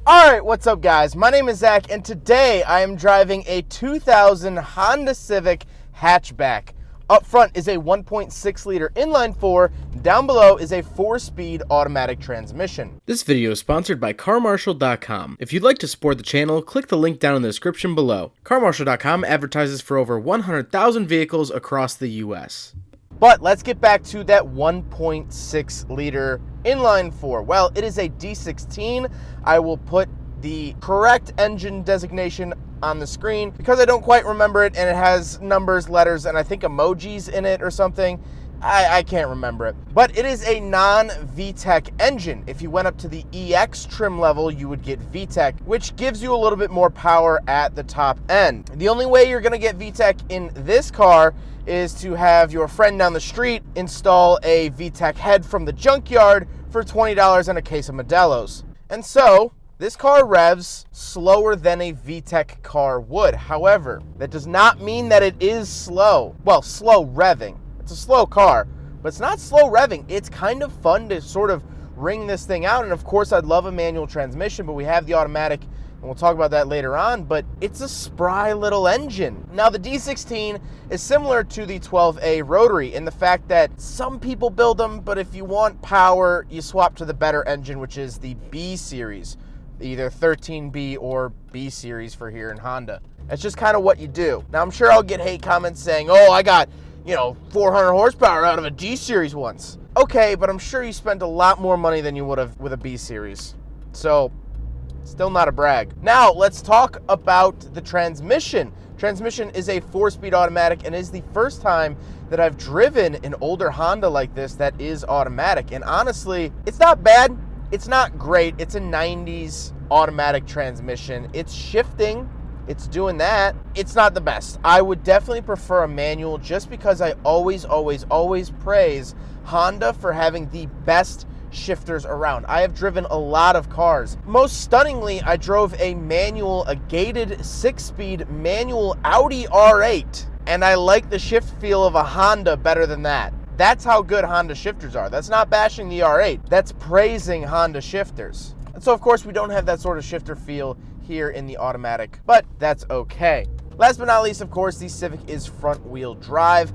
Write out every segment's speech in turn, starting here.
Alright, what's up guys? My name is Zach and today I am driving a 2000 Honda Civic hatchback. Up front is a 1.6 liter inline 4, down below is a 4-speed automatic transmission. This video is sponsored by CarMarshal.com. If you'd like to support the channel, click the link down in the description below. CarMarshal.com advertises for over 100,000 vehicles across the US. But let's get back to that 1.6 liter inline 4. Well, it is a D16. I will put the correct engine designation on the screen because I don't quite remember it, and it has numbers, letters, and I think emojis in it or something. I can't remember it. But it is a non-VTEC engine. If you went up to the EX trim level, you would get VTEC, which gives you a little bit more power at the top end. The only way you're going to get VTEC in this car is to have your friend down the street install a VTEC head from the junkyard for $20 and a case of Modelo's. And so, this car revs slower than a VTEC car would. However, that does not mean that it is slow. Well, slow revving. It's a slow car, but it's not slow revving. It's kind of fun to sort of wring this thing out. And of course, I'd love a manual transmission, but we have the automatic, and we'll talk about that later on. But it's a spry little engine. Now, the D16 is similar to the 12A rotary in the fact that some people build them, but if you want power, you swap to the better engine, which is the B series, either 13B or B series for here in Honda. That's just kind of what you do. Now, I'm sure I'll get hate comments saying, oh, I got 400 horsepower out of a D series once. Okay, but I'm sure you spent a lot more money than you would have with a B series. So, still not a brag. Now, let's talk about the transmission. Transmission is a 4-speed automatic and is the first time that I've driven an older Honda like this that is automatic. And honestly, it's not bad. It's not great. It's a 90s automatic transmission. It's shifting. It's doing that. It's not the best. I would definitely prefer a manual just because I always praise Honda for having the best shifters around. I have driven a lot of cars. Most stunningly, I drove a gated 6-speed manual Audi R8, and I like the shift feel of a Honda better than that. That's how good Honda shifters are. That's not bashing the R8. That's praising Honda shifters. And so, of course, we don't have that sort of shifter feel here in the automatic, but that's okay. Last but not least, of course, the Civic is front-wheel drive.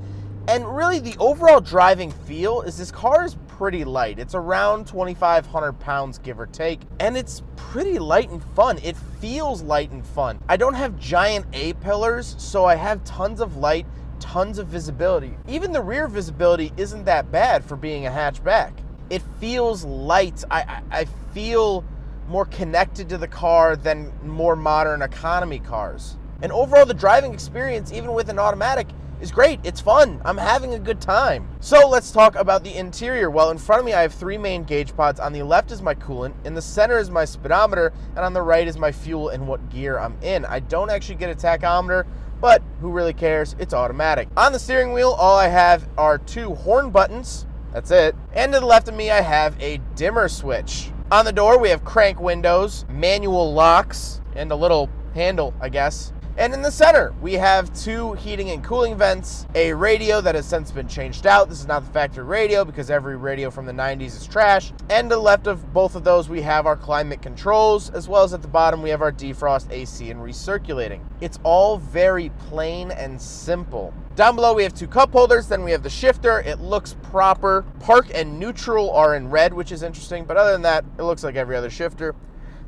And really, the overall driving feel is this car is pretty light. It's around 2,500 pounds, give or take, and it's pretty light and fun. It feels light and fun. I don't have giant A-pillars, so I have tons of light, tons of visibility. Even the rear visibility isn't that bad for being a hatchback. It feels light. I feel more connected to the car than more modern economy cars. And overall, the driving experience, even with an automatic, is great. It's fun. I'm having a good time. So let's talk about the interior. Well, in front of me, I have 3 main gauge pods. On the left is my coolant, in the center is my speedometer, and on the right is my fuel and what gear I'm in. I don't actually get a tachometer, but who really cares? It's automatic. On the steering wheel, all I have are 2 horn buttons. That's it. And to the left of me, I have a dimmer switch. On the door, we have crank windows, manual locks, and a little handle, I guess. And in the center, we have 2 heating and cooling vents, a radio that has since been changed out. This is not the factory radio because every radio from the 90s is trash. And to the left of both of those, we have our climate controls, as well as at the bottom, we have our defrost, AC, and recirculating. It's all very plain and simple. Down below, we have 2 cup holders, then we have the shifter. It looks proper. Park and neutral are in red, which is interesting, but other than that, it looks like every other shifter.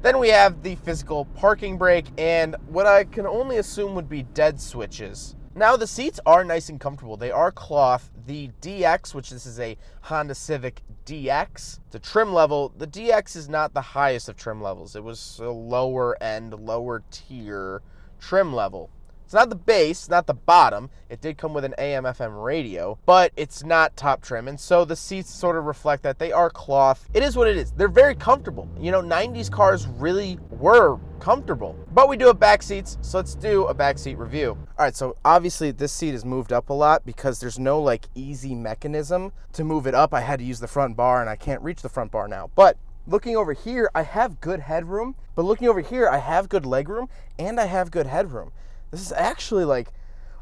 Then we have the physical parking brake and what I can only assume would be dead switches. Now, the seats are nice and comfortable. They are cloth. The DX, which this is a Honda Civic DX, the trim level, the DX is not the highest of trim levels. It was a lower end, lower tier trim level. It's not the base, not the bottom. It did come with an AM/FM radio, but it's not top trim. And so the seats sort of reflect that. They are cloth. It is what it is. They're very comfortable. 90s cars really were comfortable. But we do have back seats, so let's do a back seat review. All right, so obviously this seat is moved up a lot because there's no easy mechanism to move it up. I had to use the front bar and I can't reach the front bar now. But looking over here, I have good headroom. But looking over here, I have good legroom and I have good headroom. This is actually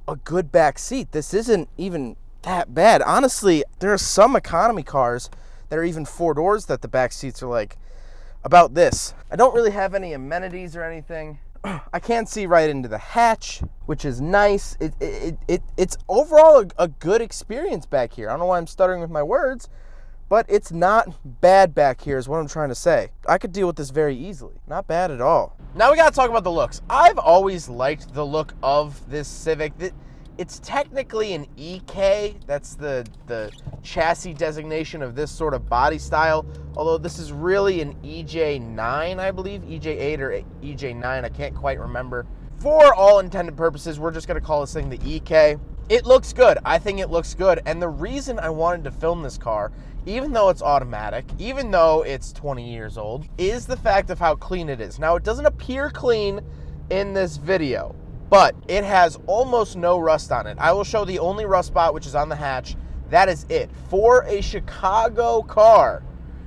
a good back seat. This isn't even that bad. Honestly, there are some economy cars that are even 4 doors that the back seats are about this. I don't really have any amenities or anything. I can't see right into the hatch, which is nice. It's overall a good experience back here. I don't know why I'm stuttering with my words, but it's not bad back here is what I'm trying to say. I could deal with this very easily. Not bad at all. Now we gotta talk about the looks. I've always liked the look of this Civic. It's technically an EK. That's the chassis designation of this sort of body style. Although this is really an EJ9, I believe. EJ8 or EJ9, I can't quite remember. For all intended purposes, we're just gonna call this thing the EK. It looks good. I think it looks good. And the reason I wanted to film this car, even though it's automatic, even though it's 20 years old, is the fact of how clean it is. Now, it doesn't appear clean in this video, but it has almost no rust on it. I will show the only rust spot, which is on the hatch. That is it. For a Chicago car,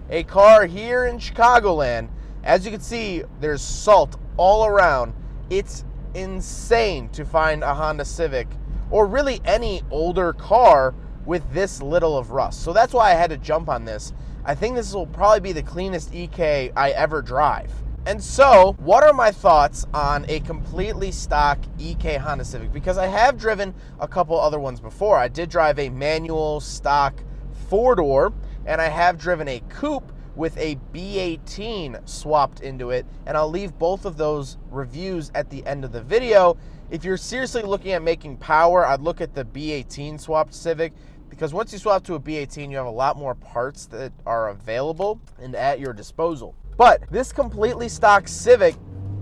a car here in Chicagoland, as you can see, there's salt all around. It's insane to find a Honda Civic, or really any older car, with this little of rust. So that's why I had to jump on this. I think this will probably be the cleanest EK I ever drive. And so, what are my thoughts on a completely stock EK Honda Civic? Because I have driven a couple other ones before. I did drive a manual stock 4-door, and I have driven a coupe with a B18 swapped into it, and I'll leave both of those reviews at the end of the video. If you're seriously looking at making power, I'd look at the B18 swapped Civic, because once you swap to a B18, you have a lot more parts that are available and at your disposal. But this completely stock Civic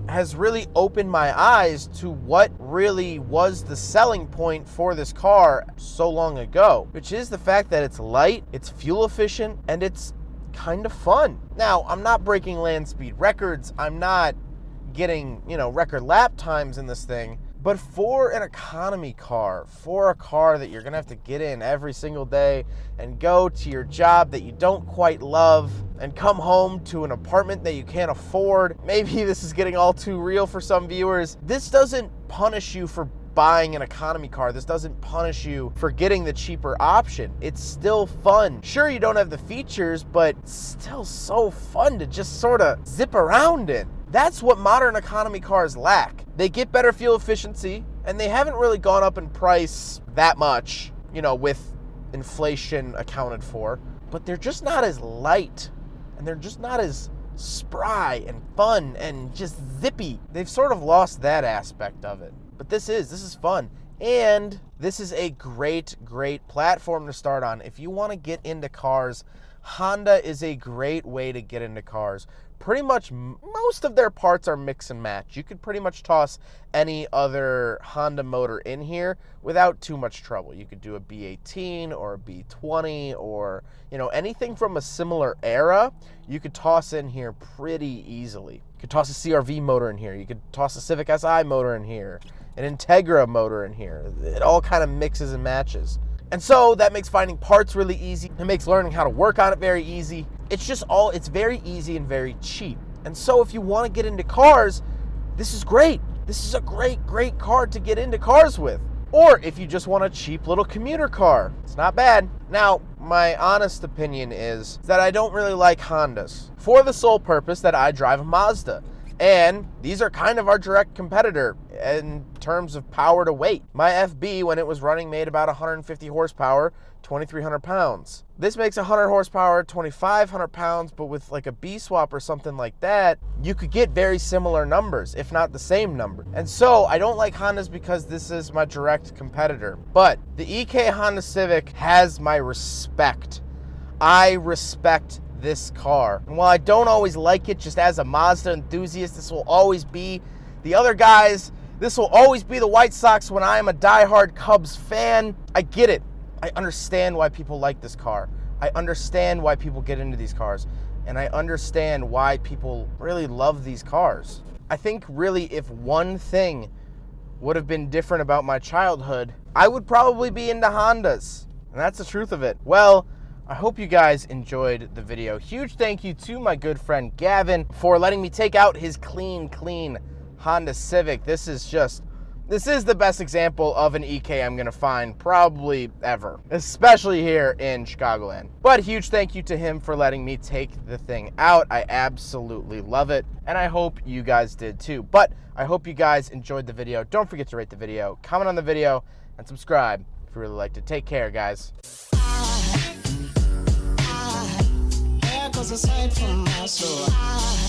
has really opened my eyes to what really was the selling point for this car so long ago, which is the fact that it's light, it's fuel efficient, and it's kind of fun. Now, I'm not breaking land speed records. I'm not getting, record lap times in this thing. But for an economy car, for a car that you're gonna have to get in every single day and go to your job that you don't quite love and come home to an apartment that you can't afford, maybe this is getting all too real for some viewers. This doesn't punish you for buying an economy car. This doesn't punish you for getting the cheaper option. It's still fun. Sure, you don't have the features, but it's still so fun to just sort of zip around in. That's what modern economy cars lack. They get better fuel efficiency, and they haven't really gone up in price that much, with inflation accounted for, but they're just not as light, and they're just not as spry and fun and just zippy. They've sort of lost that aspect of it. But this is fun. And this is a great platform to start on. If you want to get into cars, Honda is a great way to get into cars. Pretty much most of their parts are mix and match. You could pretty much toss any other Honda motor in here without too much trouble. You could do a B18 or a B20 or, anything from a similar era, you could toss in here pretty easily. You could toss a CR-V motor in here. You could toss a Civic Si motor in here, an Integra motor in here. It all kind of mixes and matches. And so that makes finding parts really easy. It makes learning how to work on it very easy. It's very easy and very cheap. And so if you want to get into cars, this is great. This is a great car to get into cars with. Or if you just want a cheap little commuter car, it's not bad. Now, my honest opinion is that I don't really like Hondas for the sole purpose that I drive a Mazda. And these are kind of our direct competitor in terms of power to weight. My FB, when it was running, made about 150 horsepower, 2,300 pounds. This makes 100 horsepower, 2,500 pounds, but with like a B-swap or something like that, you could get very similar numbers, if not the same number. And so I don't like Hondas because this is my direct competitor. But the EK Honda Civic has my respect. I respect this car. And while I don't always like it, just as a Mazda enthusiast, this will always be the other guys. This will always be the White Sox when I am a diehard Cubs fan. I get it. I understand why people like this car. I understand why people get into these cars. And I understand why people really love these cars. I think really if one thing would have been different about my childhood, I would probably be into Hondas. And that's the truth of it. Well, I hope you guys enjoyed the video. Huge thank you to my good friend Gavin for letting me take out his clean Honda Civic. This is just This is the best example of an EK I'm gonna find probably ever, especially here in Chicagoland. But huge thank you to him for letting me take the thing out. I absolutely love it, and I hope you guys did too. But I hope you guys enjoyed the video. Don't forget to rate the video, comment on the video, and subscribe if you really liked it. Take care, guys. There goes a sight from my soul.